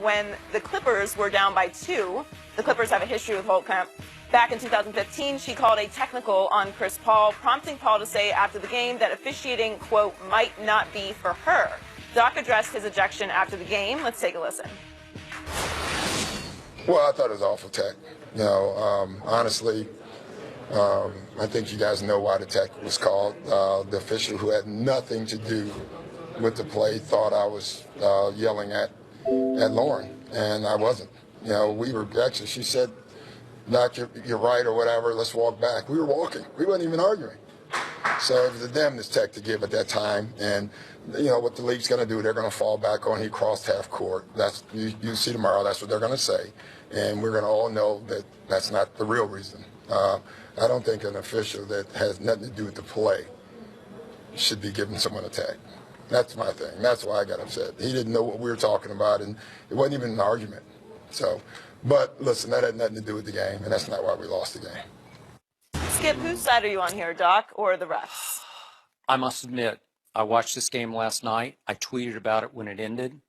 when the Clippers were down by 2. The Clippers have a history with Holtkamp. Back in 2015, she called a technical on Chris Paul, prompting Paul to say after the game that officiating, quote, might not be for her. Doc addressed his ejection after the game. Let's take a listen. Well, I thought it was awful tech. Honestly, I think you guys know why the tech was called. The official who had nothing to do with the play thought I was yelling at Lauren, and I wasn't. We were actually, she said, Doc, you're right or whatever, let's walk back. We were walking. We weren't even arguing. So it was the damnedest tech to give at that time. And, what the league's going to do, they're going to fall back on he crossed half court. That's you see tomorrow, that's what they're going to say. And we're going to all know that that's not the real reason. I don't think an official that has nothing to do with the play should be giving someone a tag. That's my thing. That's why I got upset. He didn't know what we were talking about, and it wasn't even an argument. So, but listen, that had nothing to do with the game, and that's not why we lost the game. Skip, whose side are you on here, Doc or the refs? I must admit, I watched this game last night. I tweeted about it when it ended.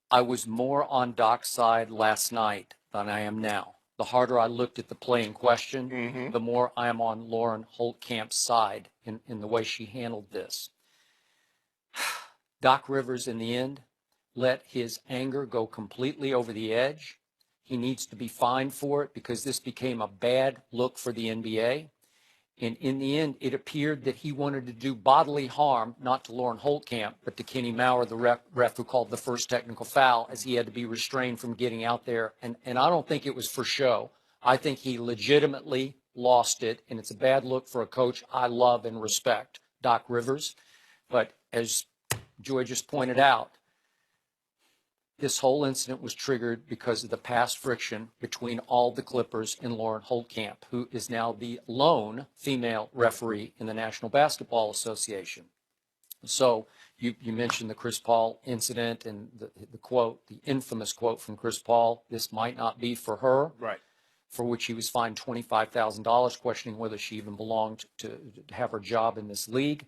I was more on Doc's side last night than I am now. The harder I looked at the play in question, the more I am on Lauren Holtkamp's side in the way she handled this. Doc Rivers, in the end, let his anger go completely over the edge. He needs to be fined for it because this became a bad look for the NBA. And in the end, it appeared that he wanted to do bodily harm, not to Lauren Holtkamp, but to Kenny Maurer, the ref who called the first technical foul, as he had to be restrained from getting out there. And I don't think it was for show. I think he legitimately lost it, and it's a bad look for a coach I love and respect, Doc Rivers. But as Joy just pointed out, this whole incident was triggered because of the past friction between all the Clippers and Lauren Holtkamp, who is now the lone female referee in the National Basketball Association. So you mentioned the Chris Paul incident and the quote, the infamous quote from Chris Paul, this might not be for her, right, for which he was fined $25,000, questioning whether she even belonged to have her job in this league.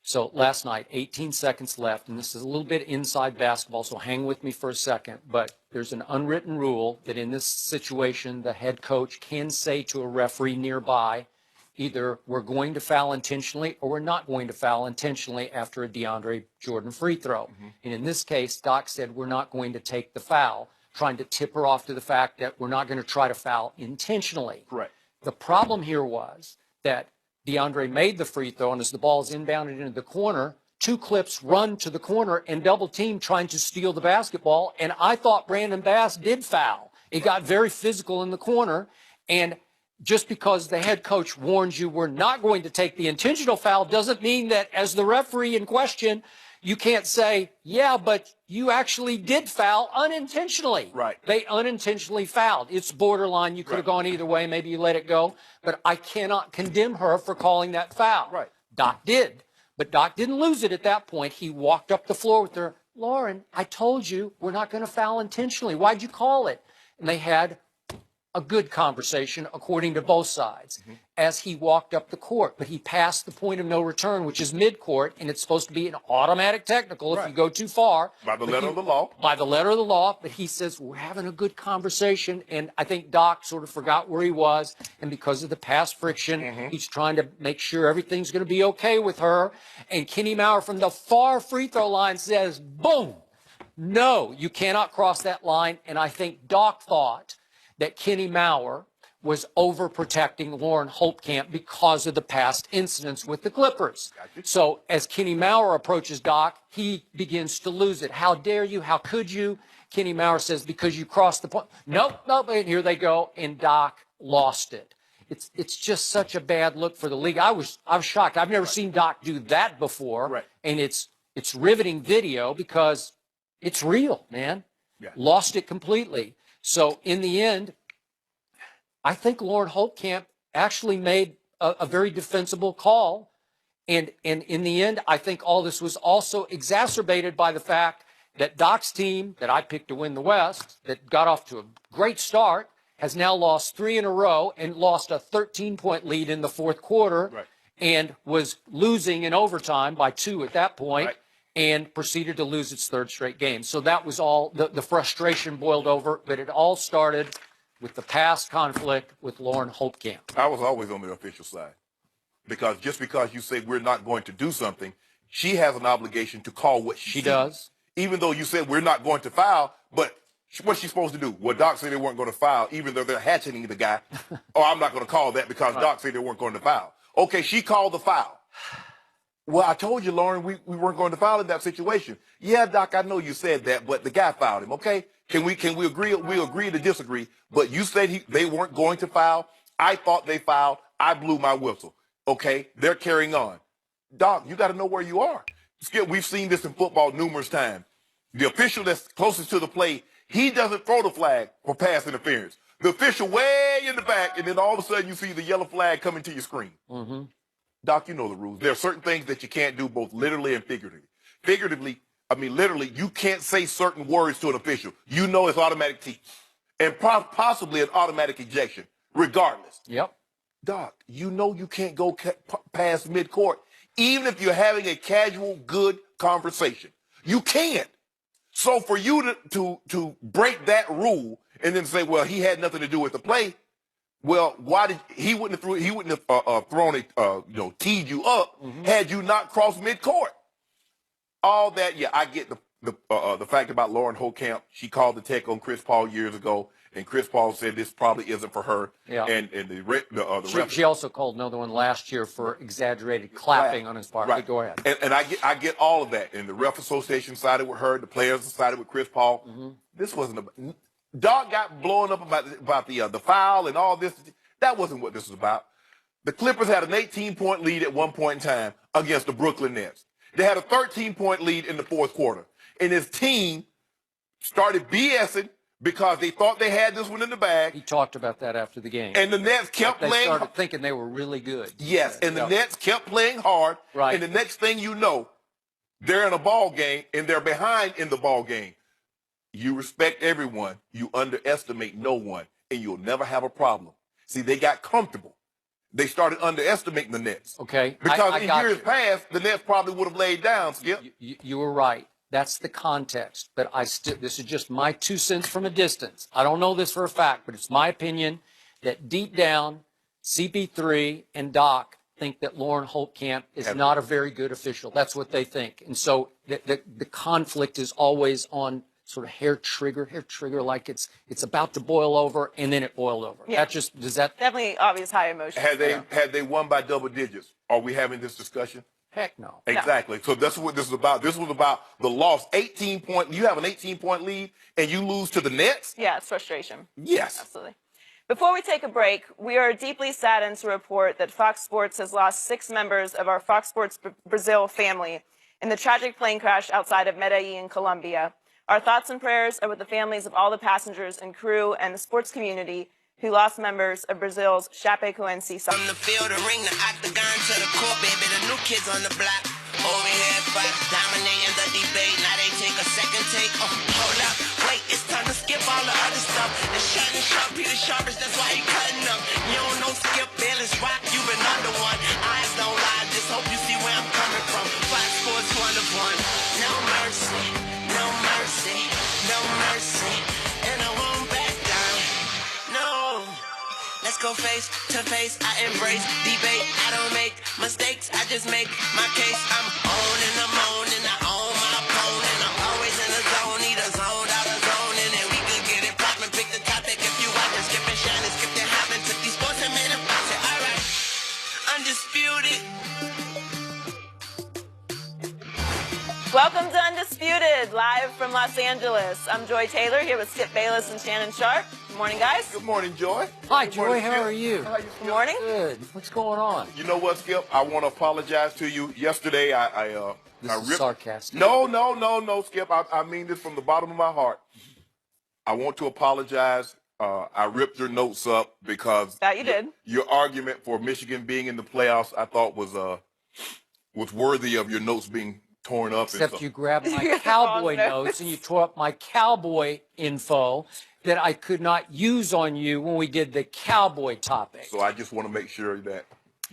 So last night, 18 seconds left, and this is a little bit inside basketball, so hang with me for a second, but there's an unwritten rule that in this situation, the head coach can say to a referee nearby, either we're going to foul intentionally or we're not going to foul intentionally after a DeAndre Jordan free throw. And in this case, Doc said we're not going to take the foul, trying to tip her off to the fact that we're not going to try to foul intentionally. Correct. The problem here was that DeAndre made the free throw, and as the ball is inbounded into the corner, two Clips run to the corner and double team trying to steal the basketball, and I thought Brandon Bass did foul. It got very physical in the corner, and just because the head coach warns you we're not going to take the intentional foul doesn't mean that as the referee in question, you can't say, yeah, but you actually did foul unintentionally. Right. They unintentionally fouled. It's borderline. You could have gone either way. Maybe you let it go. But I cannot condemn her for calling that foul. Right. Doc did. But Doc didn't lose it at that point. He walked up the floor with her. Lauren, I told you we're not going to foul intentionally. Why'd you call it? And they had a good conversation, according to both sides, as he walked up the court. But he passed the point of no return, which is mid-court, and it's supposed to be an automatic technical if you go too far. By the letter of the law. By the letter of the law. But he says, we're having a good conversation. And I think Doc sort of forgot where he was. And because of the past friction, he's trying to make sure everything's going to be okay with her. And Kenny Maurer from the far free throw line says, boom, no, you cannot cross that line. And I think Doc thought that Kenny Maurer was overprotecting Lauren Holtkamp because of the past incidents with the Clippers. So as Kenny Maurer approaches Doc, he begins to lose it. How dare you? How could you? Kenny Maurer says, because you crossed the point. Nope, and here they go, and Doc lost it. It's just such a bad look for the league. I was shocked. I've never seen Doc do that before, and it's riveting video because it's real, man. Lost it completely. So in the end, I think Lauren Holtkamp actually made a very defensible call. And in the end, I think all this was also exacerbated by the fact that Doc's team that I picked to win the West, that got off to a great start, has now lost 3 in a row and lost a 13-point lead in the fourth quarter and was losing in overtime by 2 at that point. and proceeded to lose its third straight game. So that was all, the frustration boiled over, but it all started with the past conflict with Lauren Holtkamp. I was always on the official side. Because just because you say we're not going to do something, she has an obligation to call what she sees. Does. Even though you said we're not going to foul, but what's she supposed to do? Well, Doc said they weren't going to foul, even though they're hatcheting the guy. Oh, I'm not going to call that because Doc said they weren't going to foul. Okay, she called the foul. Well, I told you, Lauren, we weren't going to foul in that situation. Yeah, Doc, I know you said that, but the guy fouled him, okay? Can we agree? We agree to disagree, but you said they weren't going to foul. I thought they fouled. I blew my whistle. Okay, they're carrying on. Doc, you got to know where you are. Skip, we've seen this in football numerous times. The official that's closest to the play, he doesn't throw the flag for pass interference. The official way in the back, and then all of a sudden you see the yellow flag coming to your screen. Mm-hmm. Doc, you know the rules. There are certain things that you can't do both literally and figuratively. Literally, you can't say certain words to an official. You know it's automatic T. And possibly an automatic ejection, regardless. Yep. Doc, you know you can't go past midcourt, even if you're having a casual, good conversation. You can't. So for you to break that rule and then say, well, he had nothing to do with the play, well, why did he wouldn't have thrown it, teed you up had you not crossed midcourt? All that, yeah, I get the fact about Lauren Holtkamp. She called the tech on Chris Paul years ago, and Chris Paul said this probably isn't for her. Yeah. And the ref. She also called another one last year for exaggerated clapping on his part. Right. Go ahead. And I get all of that. And the ref association sided with her. The players sided with Chris Paul. Mm-hmm. This wasn't about. Dog got blown up about the foul and all this. That wasn't what this was about. The Clippers had an 18-point lead at one point in time against the Brooklyn Nets. They had a 13-point lead in the fourth quarter. And his team started BSing because they thought they had this one in the bag. He talked about that after the game. And the Nets kept playing. They started thinking they were really good. Yes, and the Nets kept playing hard. Right. And the next thing you know, they're in a ball game, and they're behind in the ball game. You respect everyone. You underestimate no one, and you'll never have a problem. See, they got comfortable. They started underestimating the Nets. Okay. Because in years past, the Nets probably would have laid down, Skip. You were right. That's the context. But this is just my 2 cents from a distance. I don't know this for a fact, but it's my opinion that deep down, CP3 and Doc think that Lauren Holtkamp is not a very good official. That's what they think. And so the conflict is always on sort of hair trigger, like it's about to boil over, and then it boiled over. Yeah. Definitely obvious high emotion. Had they won by double digits, are we having this discussion? Heck no. Exactly. So that's what this is about. This was about the loss. 18-point. You have an 18-point lead, and you lose to the Nets? Yeah, it's frustration. Yes. Absolutely. Before we take a break, we are deeply saddened to report that Fox Sports has lost 6 members of our Fox Sports Brazil family in the tragic plane crash outside of Medellin, Colombia. Our thoughts and prayers are with the families of all the passengers and crew and the sports community who lost members of Brazil's Chapecoense soccer. From the field, the ring, the octagon to the court, baby, the new kids on the block. Over here, fight, dominating the debate. Now they take a second take. Oh, hold up, wait, it's time to skip all the other stuff. The shining sharp, be the sharpest, that's why he cutting up. You don't know Skip Bayless rock, you been under one. Eyes don't lie, just hope you see where I'm coming from. Fox Sports 1 of 1. No mercy, no mercy, no mercy. And I won't back down. No. Let's go face to face. I embrace debate. I don't make mistakes. I just make my case. I'm on and I'm on and I own my opponent. I'm always in the zone, either zone out of zone, and then we could get it poppin'. Pick the topic if you want. Skip and Shannon, skip the happen. Took these sports and made it bounce. All right, undisputed. Welcome to Undisputed, live from Los Angeles. I'm Joy Taylor here with Skip Bayless and Shannon Sharp. Good morning, guys. Good morning, Joy. Hi, Joy. How are you? Good morning. Good. What's going on? You know what, Skip? I want to apologize to you. Yesterday, I ripped. Sarcastic. No, Skip. I mean this from the bottom of my heart. I want to apologize. I ripped your notes up because that you did. Your argument for Michigan being in the playoffs, I thought was worthy of your notes being torn up. Except you grabbed my cowboy notes and you tore up my cowboy info that I could not use on you when we did the cowboy topic. So I just want to make sure that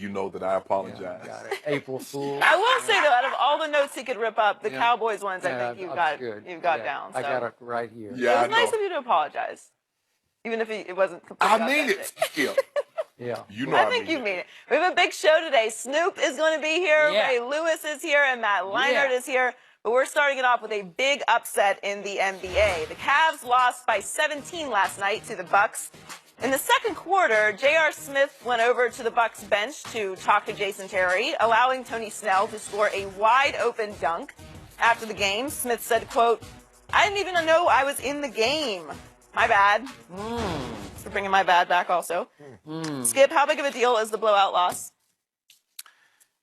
You know that I apologize. Got it. April Fool. I will say though, out of all the notes he could rip up, the Yeah. Cowboys ones, I Yeah, think you've that's got good. down. So. I got it right here. Yeah, It was I nice know. of you to apologize, even if it wasn't completely I mean it, authentic. Skip. Yeah. You know I think you mean it. We have a big show today. Snoop is going to be here. Yeah. Ray Lewis is here, and Matt Leinart is here. But we're starting it off with a big upset in the NBA. The Cavs lost by 17 last night to the Bucks. In the second quarter, J.R. Smith went over to the Bucks bench to talk to Jason Terry, allowing Tony Snell to score a wide-open dunk. After the game, Smith said, quote, "I didn't even know I was in the game. My bad." For bringing my bad back also. Skip, how big of a deal is the blowout loss?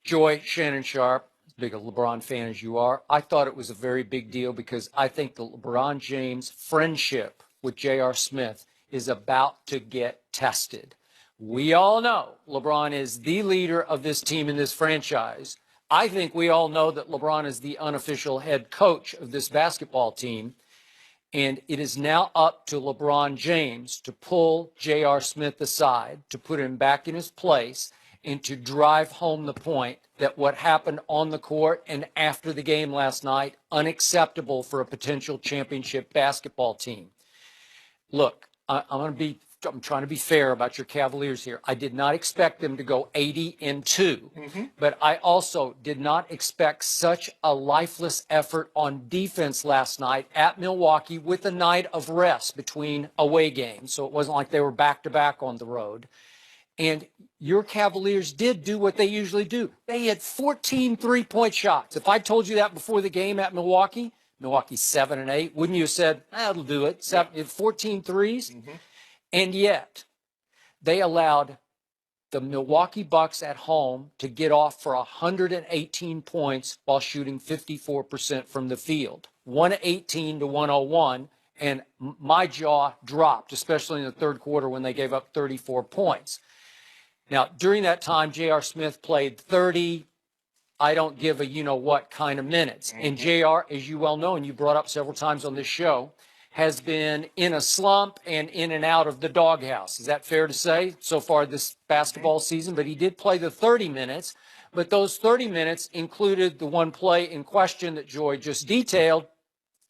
Joy, Shannon Sharp, as big a LeBron fan as you are, I thought it was a very big deal because I think the LeBron James friendship with J.R. Smith is about to get tested. We all know LeBron is the leader of this team in this franchise. I think we all know that LeBron is the unofficial head coach of this basketball team. And it is now up to LeBron James to pull J.R. Smith aside, to put him back in his place, and to drive home the point that what happened on the court and after the game last night, unacceptable for a potential championship basketball team. Look, I'm trying to be fair about your Cavaliers here. I did not expect them to go 80-2, but I also did not expect such a lifeless effort on defense last night at Milwaukee with a night of rest between away games. So it wasn't like they were back-to-back on the road. And your Cavaliers did do what they usually do. They had 14 three-point shots. If I told you that before the game at Milwaukee, Milwaukee's 7-8, wouldn't you have said, that'll do it? 14 threes? And yet, they allowed the Milwaukee Bucks at home to get off for 118 points while shooting 54% from the field. 118 to 101, and my jaw dropped, especially in the third quarter when they gave up 34 points. Now, during that time, J.R. Smith played 30, I don't give a you-know-what kind of minutes. And J.R., as you well know, and you brought up several times on this show, has been in a slump and in and out of the doghouse. Is that fair to say so far this basketball season? But he did play the 30 minutes. But those 30 minutes included the one play in question that Joy just detailed,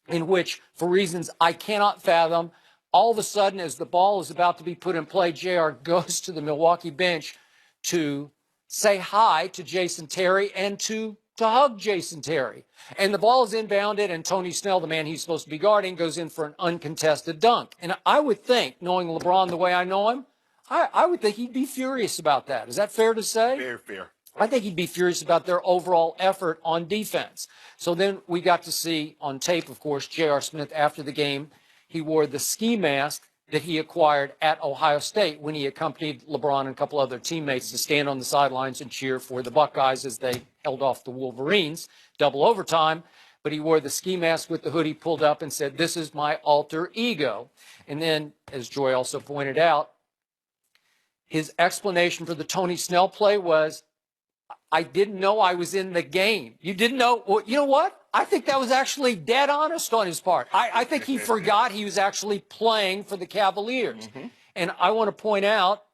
in which, for reasons I cannot fathom, all of a sudden, as the ball is about to be put in play, J.R. goes to the Milwaukee bench to say hi to Jason Terry and to hug Jason Terry. And the ball is inbounded, and Tony Snell, the man he's supposed to be guarding, goes in for an uncontested dunk. And I would think, knowing LeBron the way I know him, I would think he'd be furious about that. Is that fair to say? Very fair. I think he'd be furious about their overall effort on defense. So then we got to see on tape, of course, J.R. Smith after the game. He wore the ski mask that he acquired at Ohio State when he accompanied LeBron and a couple other teammates to stand on the sidelines and cheer for the Buckeyes as they held off the Wolverines, double overtime. But he wore the ski mask with the hoodie pulled up and said, "This is my alter ego." And then, as Joy also pointed out, his explanation for the Tony Snell play was, "I didn't know I was in the game." You didn't know? Well, you know what? I think that was actually dead honest on his part. I think he forgot he was actually playing for the Cavaliers. And I want to point out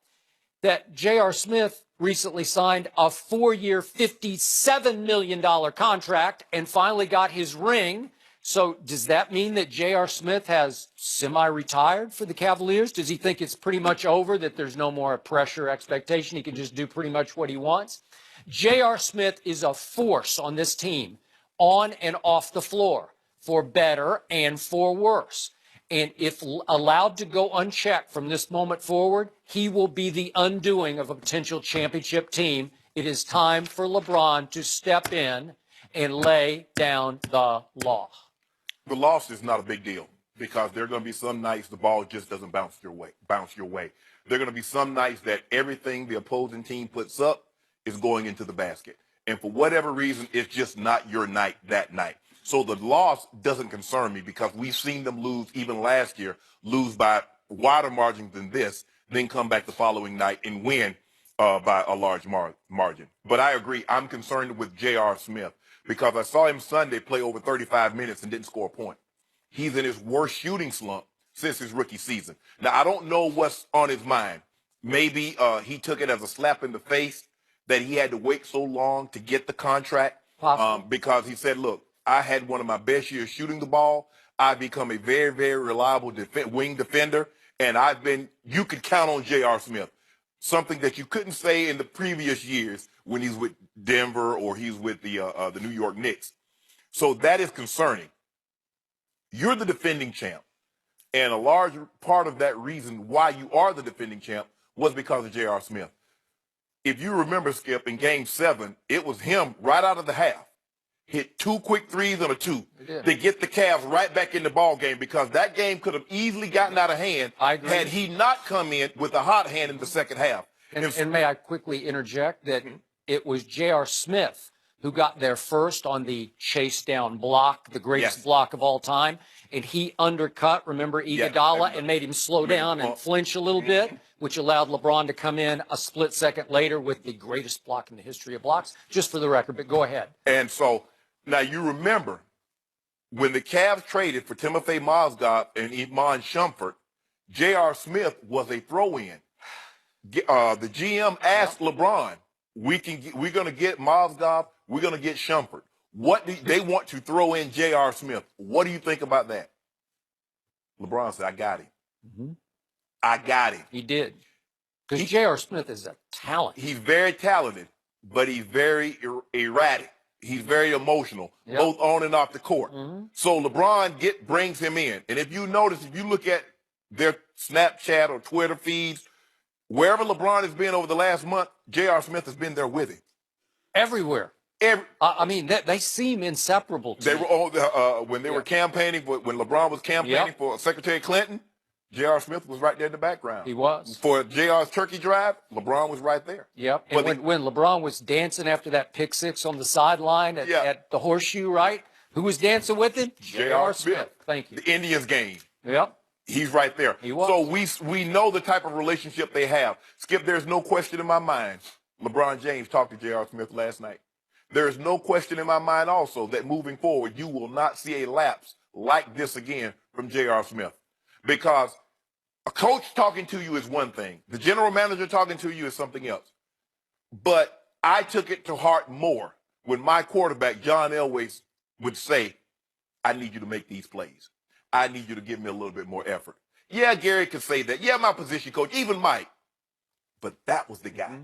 that J.R. Smith recently signed a 4-year, $57 million contract and finally got his ring. So does that mean that J.R. Smith has semi-retired for the Cavaliers? Does he think it's pretty much over, that there's no more pressure, expectation? He can just do pretty much what he wants? J.R. Smith is a force on this team, on and off the floor, for better and for worse. And if allowed to go unchecked from this moment forward, he will be the undoing of a potential championship team. It is time for LeBron to step in and lay down the law. The loss is not a big deal because there are going to be some nights the ball just doesn't bounce your way. There are going to be some nights that everything the opposing team puts up is going into the basket. And for whatever reason, it's just not your night that night. So the loss doesn't concern me because we've seen them lose even last year, lose by wider margins than this, then come back the following night and win by a large margin. But I agree, I'm concerned with J.R. Smith because I saw him Sunday play over 35 minutes and didn't score a point. He's in his worst shooting slump since his rookie season. Now, I don't know what's on his mind. Maybe he took it as a slap in the face that he had to wait so long to get the contract? Possible. Because he said, look, I had one of my best years shooting the ball. I've become a very, very reliable wing defender, and you could count on J.R. Smith, something that you couldn't say in the previous years when he's with Denver or he's with the New York Knicks. So that is concerning. You're the defending champ, and a large part of that reason why you are the defending champ was because of J.R. Smith. If you remember, Skip, in Game 7, it was him right out of the half. Hit 2 quick threes and a 2 to get the Cavs right back in the ball game, because that game could have easily gotten out of hand had he not come in with a hot hand in the second half. And may I quickly interject that it was J.R. Smith who got there first on the chase down block, the greatest block of all time, and he undercut, remember, Iguodala, and made him slow down and flinch a little bit, which allowed LeBron to come in a split second later with the greatest block in the history of blocks, just for the record, but go ahead. And so now you remember when the Cavs traded for Timofey Mozgov and Iman Shumpert, J.R. Smith was a throw-in. The GM asked LeBron, we're going to get Mozgov, we're going to get Shumpert. They want to throw in J.R. Smith. What do you think about that? LeBron said, I got him. I got him. He did. Because J.R. Smith is a talent. He's very talented, but he's very erratic. He's very emotional, both on and off the court. So LeBron brings him in. And if you notice, if you look at their Snapchat or Twitter feeds, wherever LeBron has been over the last month, J.R. Smith has been there with him. Everywhere. I mean, they seem inseparable to They me. were when they were campaigning, when LeBron was campaigning for Secretary Clinton, J.R. Smith was right there in the background. He was. For J.R.'s turkey drive, LeBron was right there. Yep. And when LeBron was dancing after that pick six on the sideline at the Horseshoe, right? Who was dancing with him? J.R. Smith. Thank you. The Indians game. Yep. He's right there. He was. So we know the type of relationship they have. Skip, there's no question in my mind. LeBron James talked to J.R. Smith last night. There is no question in my mind also that moving forward, you will not see a lapse like this again from J.R. Smith. Because a coach talking to you is one thing. The general manager talking to you is something else. But I took it to heart more when my quarterback, John Elway, would say, I need you to make these plays. I need you to give me a little bit more effort. Yeah, Gary could say that. Yeah, my position coach, even Mike. But that was the guy.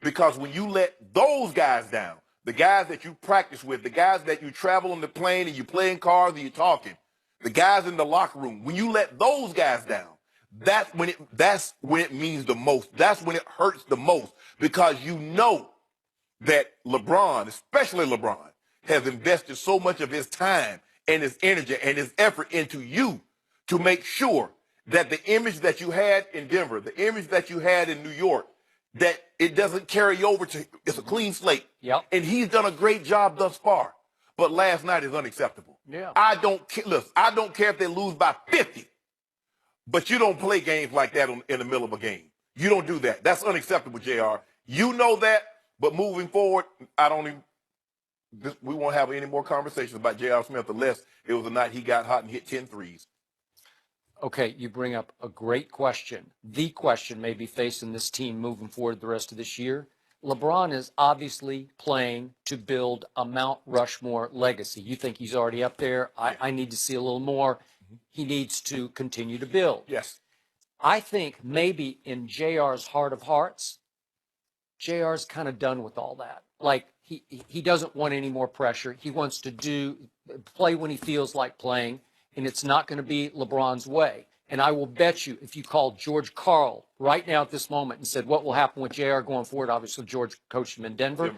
Because when you let those guys down, the guys that you practice with, the guys that you travel on the plane and you play in cars and you're talking, the guys in the locker room, when you let those guys down, that's when it means the most. That's when it hurts the most, because you know that LeBron, especially LeBron, has invested so much of his time and his energy and his effort into you to make sure that the image that you had in Denver, the image that you had in New York, that it doesn't carry over to, it's a clean slate. Yep. And he's done a great job thus far. But last night is unacceptable. Yeah. I don't care if they lose by 50. But you don't play games like that in the middle of a game. You don't do that. That's unacceptable, JR. You know that, but moving forward, we won't have any more conversations about J.R. Smith unless it was the night he got hot and hit 10 threes. Okay, you bring up a great question. The question may be facing this team moving forward the rest of this year. LeBron is obviously playing to build a Mount Rushmore legacy. You think he's already up there? I need to see a little more. He needs to continue to build. Yes. I think maybe in JR's heart of hearts, JR's kind of done with all that. Like, he doesn't want any more pressure. He wants to play when he feels like playing, and it's not going to be LeBron's way. And I will bet you, if you called George Karl right now at this moment and said, what will happen with JR going forward? Obviously, George coached him in Denver.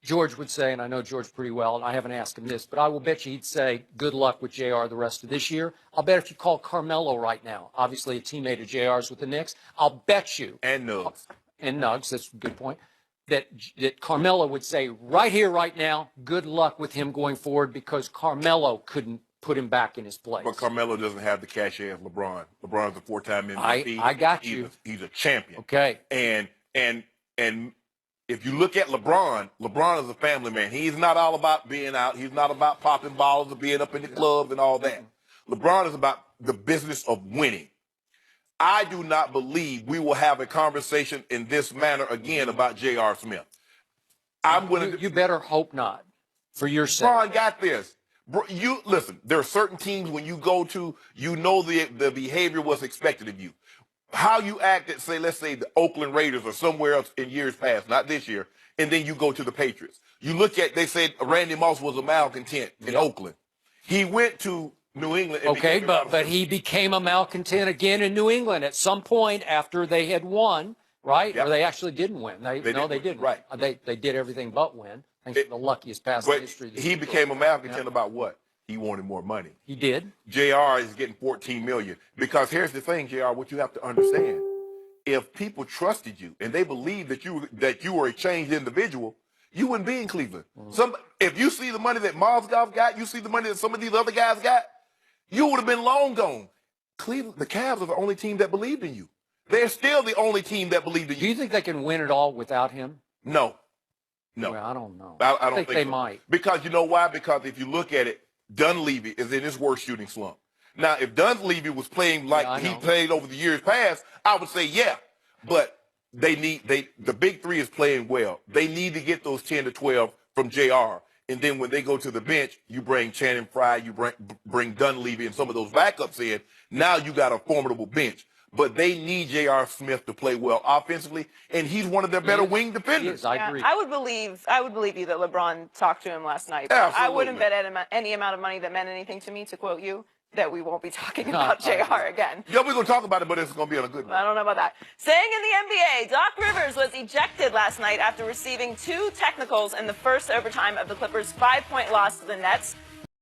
George would say, and I know George pretty well, and I haven't asked him this, but I will bet you he'd say, good luck with JR the rest of this year. I'll bet if you call Carmelo right now, obviously a teammate of JR's with the Knicks, I'll bet you. And Nugs. And Nugs, that's a good point. That Carmelo would say right here, right now, good luck with him going forward, because Carmelo couldn't put him back in his place. But Carmelo doesn't have the cachet of LeBron. LeBron's a 4-time MVP. I got you. He's a champion. Okay. And if you look at LeBron, LeBron is a family man. He's not all about being out. He's not about popping bottles or being up in the clubs and all that. LeBron is about the business of winning. I do not believe we will have a conversation in this manner again about J.R. Smith. I'm willing to. You better hope not, for your sake. Bron got this. Bro, you listen. There are certain teams when you go to, you know the behavior was expected of you. How you act at, say, let's say the Oakland Raiders or somewhere else in years past, not this year, and then you go to the Patriots. You look at, they said Randy Moss was a malcontent in Oakland. He went to New England. And Okay, but he became a malcontent again in New England at some point after they had won, right? Yep. Or they actually didn't win. They didn't. Right. They did everything but win. Thanks to the luckiest pass in But history. he became a malcontent about what? He wanted more money. He did. JR is getting $14 million. Because here's the thing, JR, what you have to understand. If people trusted you and they believed that you were a changed individual, you wouldn't be in Cleveland. If you see the money that Mozgov got, you see the money that some of these other guys got, you would have been long gone. Cleveland, the Cavs are the only team that believed in you. They're still the only team that believed in you. Do you think they can win it all without him? No. Well, I don't know. I don't think they so. might. Because you know why? Because if you look at it, Dunleavy is in his worst shooting slump. Now, if Dunleavy was playing like he played over the years past, I would say yeah. But the big three is playing well. They need to get those 10 to 12 from JR. And then when they go to the bench, you bring Channing Frye, you bring Dunleavy and some of those backups in. Now you got a formidable bench. But they need J.R. Smith to play well offensively, and he's one of their better wing defenders. I agree. I would believe you that LeBron talked to him last night. Absolutely. I wouldn't bet any amount of money that meant anything to me, to quote you, that we won't be talking about JR again. Yeah, we're going to talk about it, but it's going to be on a good one. I don't know about that. Staying in the NBA, Doc Rivers was ejected last night after receiving 2 technicals in the first overtime of the Clippers' 5-point loss to the Nets.